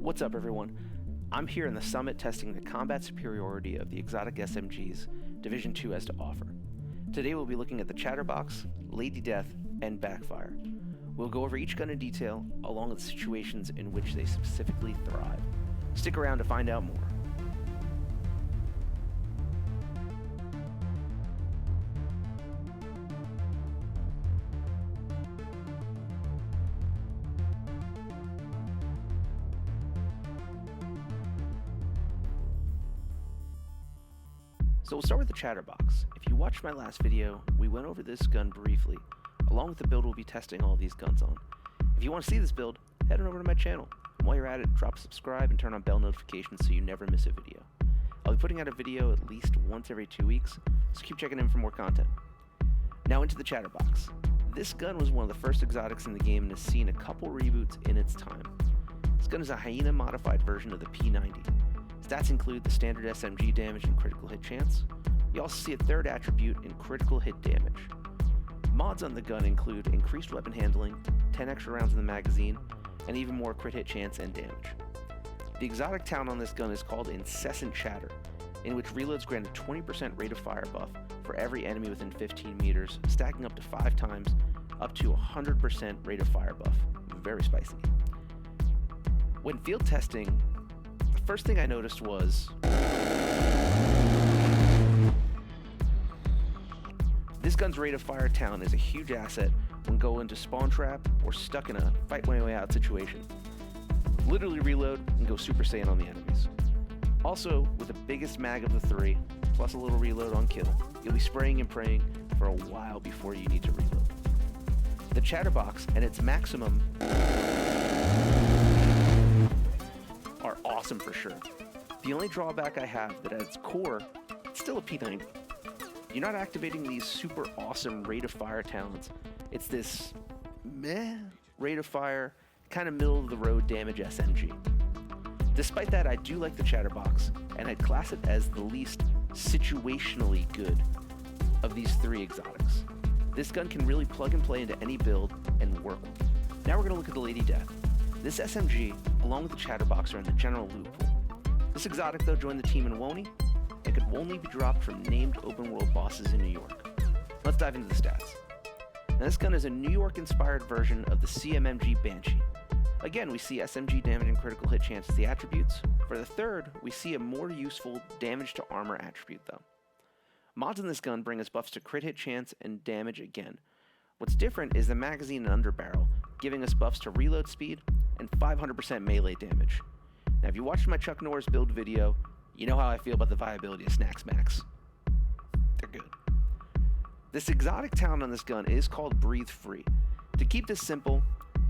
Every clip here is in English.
What's up, everyone? I'm here in the Summit testing the combat superiority of the exotic SMGs Division 2 has to offer. Today we'll be looking at the Chatterbox, Lady Death, and Backfire. We'll go over each gun in detail, along with the situations in which they specifically thrive. Stick around to find out more. So we'll start with the Chatterbox. If you watched my last video, we went over this gun briefly, along with the build we'll be testing all of these guns on. If you want to see this build, head on over to my channel. And while you're at it, drop a subscribe and turn on bell notifications so you never miss a video. I'll be putting out a video at least once every 2 weeks, so keep checking in for more content. Now into the Chatterbox. This gun was one of the first exotics in the game and has seen a couple reboots in its time. This gun is a Hyena modified version of the P90. Stats include the standard SMG damage and critical hit chance. You also see a third attribute in critical hit damage. Mods on the gun include increased weapon handling, 10 extra rounds in the magazine, and even more crit hit chance and damage. The exotic talent on this gun is called Incessant Chatter, in which reloads grant a 20% rate of fire buff for every enemy within 15 meters, stacking up to 5 times, up to 100% rate of fire buff. Very spicy. When field testing, first thing I noticed was this gun's rate of fire talent is a huge asset when going into spawn trap or stuck in a fight my way out situation. Literally reload and go Super Saiyan on the enemies. Also, with the biggest mag of the three, plus a little reload on kill, you'll be spraying and praying for a while before you need to reload. The Chatterbox and its maximum are awesome for sure. The only drawback I have that at its core, it's still a P90. You're not activating these super awesome rate of fire talents. It's this meh rate of fire, kind of middle of the road damage SMG. Despite that, I do like the Chatterbox, and I'd class it as the least situationally good of these three exotics. This gun can really plug and play into any build and work. Now we're going to look at the Lady Death. This SMG, along with the Chatterbox, are in the general loot pool. This exotic, though, joined the team in Woney and could only be dropped from named open-world bosses in New York. Let's dive into the stats. Now, this gun is a New York-inspired version of the CMMG Banshee. Again, we see SMG damage and critical hit chance as the attributes. For the third, we see a more useful damage to armor attribute, though. Mods in this gun bring us buffs to crit hit chance and damage again. What's different is the magazine and underbarrel, giving us buffs to reload speed and 500% melee damage. Now, if you watched my Chuck Norris build video, you know how I feel about the viability of Snacks Max. They're good. This exotic talent on this gun is called Breathe Free. To keep this simple,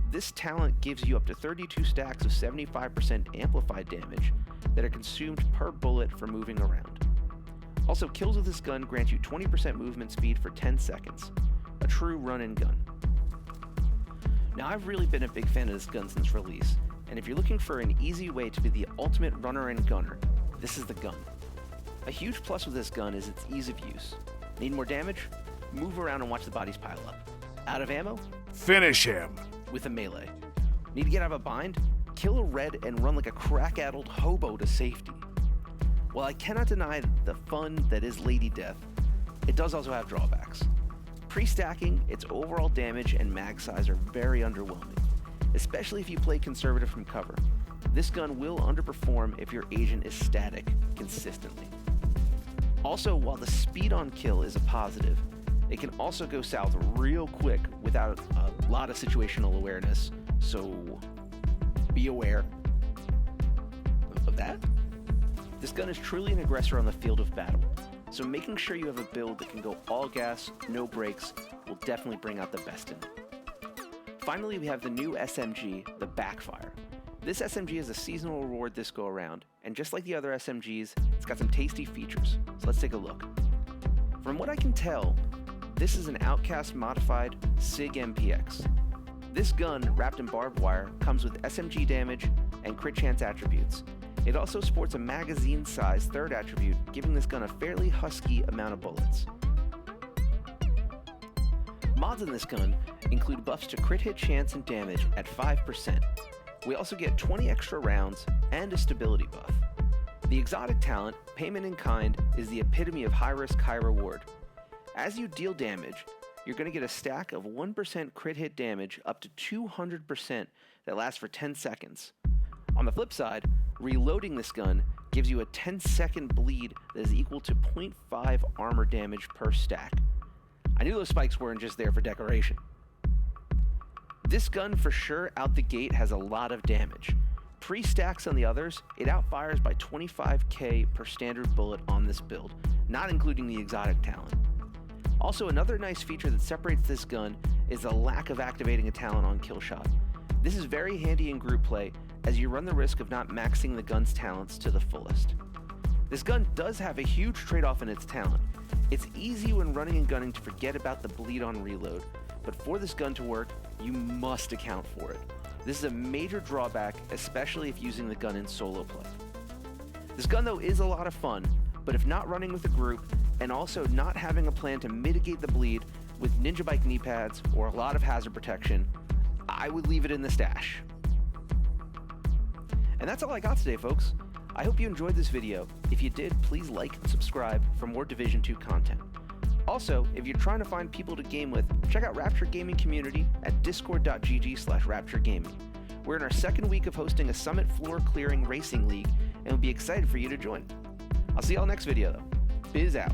this talent gives you up to 32 stacks of 75% amplified damage that are consumed per bullet for moving around. Also, kills with this gun grant you 20% movement speed for 10 seconds. A true run-and gun. Now, I've really been a big fan of this gun since release, and if you're looking for an easy way to be the ultimate runner and gunner, this is the gun. A huge plus with this gun is its ease of use. Need more damage? Move around and watch the bodies pile up. Out of ammo? Finish him! With a melee. Need to get out of a bind? Kill a red and run like a crack-addled hobo to safety. While I cannot deny the fun that is Lady Death, it does also have drawbacks. Pre-stacking, its overall damage and mag size are very underwhelming, especially if you play conservative from cover. This gun will underperform if your agent is static consistently. Also, while the speed on kill is a positive, it can also go south real quick without a lot of situational awareness, so be aware of that. This gun is truly an aggressor on the field of battle, so making sure you have a build that can go all gas, no brakes, will definitely bring out the best in it. Finally, we have the new SMG, the Backfire. This SMG is a seasonal reward this go around, and just like the other SMGs, it's got some tasty features, so let's take a look. From what I can tell, this is an Outcast modified SIG MPX. This gun, wrapped in barbed wire, comes with SMG damage and crit chance attributes. It also sports a magazine-sized third attribute, giving this gun a fairly husky amount of bullets. Mods in this gun include buffs to crit hit chance and damage at 5%, We also get 20 extra rounds and a stability buff. The exotic talent, Payment in Kind, is the epitome of high risk, high reward. As you deal damage, you're going to get a stack of 1% crit hit damage up to 200% that lasts for 10 seconds. On the flip side, reloading this gun gives you a 10-second bleed that is equal to 0.5 armor damage per stack. I knew those spikes weren't just there for decoration. This gun for sure out the gate has a lot of damage. Pre-stacks on the others, it outfires by 25k per standard bullet on this build, not including the exotic talent. Also, another nice feature that separates this gun is the lack of activating a talent on killshot. This is very handy in group play, as you run the risk of not maxing the gun's talents to the fullest. This gun does have a huge trade-off in its talent. It's easy when running and gunning to forget about the bleed on reload, but for this gun to work, you must account for it. This is a major drawback, especially if using the gun in solo play. This gun though is a lot of fun, but if not running with a group, and also not having a plan to mitigate the bleed with Ninja Bike knee pads or a lot of hazard protection, I would leave it in the stash. And that's all I got today, folks. I hope you enjoyed this video. If you did, please like and subscribe for more Division 2 content. Also, if you're trying to find people to game with, check out Rapture Gaming Community at discord.gg/rapturegaming. We're in our second week of hosting a summit floor clearing racing league, and we'll be excited for you to join. I'll see y'all next video though. Biz out.